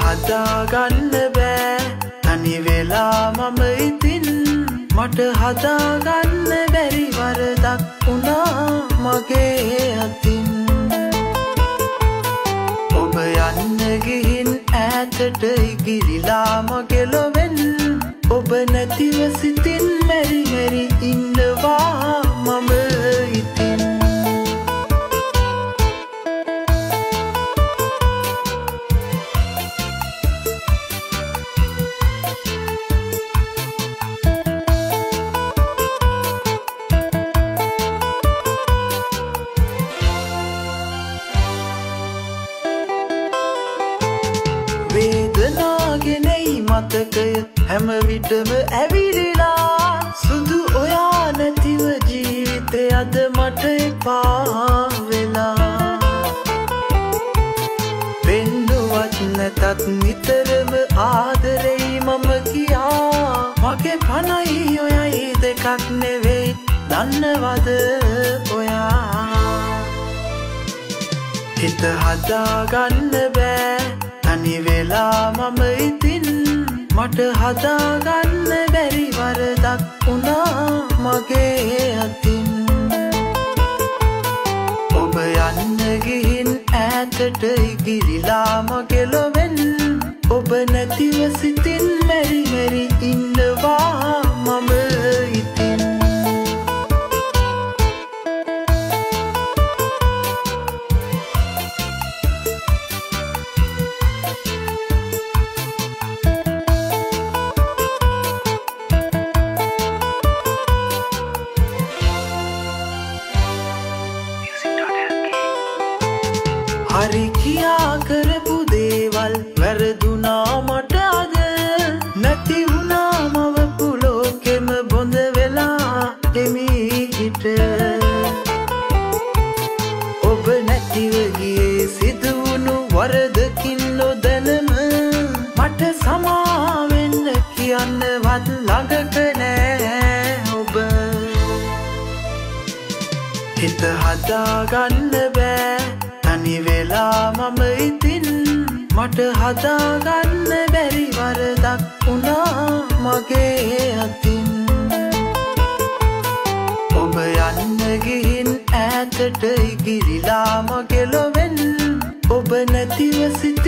හදාගන්න බෑ තනි වෙලා මම ඉතින් මට හදාගන්න බැරි වරදක් වුණා මගේ අතින් ඔබ යන්න ගිහින් ඈතට ඉගිරිලා මගේ ලොවෙන් ඔබ නැතිව සිතින් මෙරි මෙරි ඉන්නවා මම ඉතින් වේදනාගෙනයි මතකය හැම විටම ඇවිලිලා සුදු ඔයා නැතිව ජීවිතය අද මට එපා වෙලා පෙන්නුවත් නැතත් නිතරම ආදරෙයි මම කියා මගේ පනයි ඔයයි දෙකක් නෙවෙයි දන්නවද ඔයා හිත හදාගන්න බෑ තනි වෙලා මම ඉතින් මට හදාගන්න බැරි වරදක් වුණා මගේ අතින් ඔබ යන්න ගිහින් ඈතට ඉගිරිලා මගේ ලොවෙන් ඔබ නැතිව සිතින් මෙරි මෙරි ඉන්නවා මම ඉතින් හරි කියා කරපු දේවල් වැරදුනා මට අද නැති වුණා මවපු ලෝකෙම බොඳ වෙලා එමිහිට ඔබ නැතිව ගියේ සිදුවුණු වරදකින් නොදැනම මට සමා වෙන්න කියන්නවත් ළඟක නෑ ඔබ හිත හදාගන්න බෑ තනි වෙලා මම ඉතින් මට හදාගන්න බැරි වරදක් වුණා මගේ අතින් ඔබ යන්න ගිහින් ඈතට ඉගිරිලා මගේ ලොවෙන් ඔබ නැතිව සිට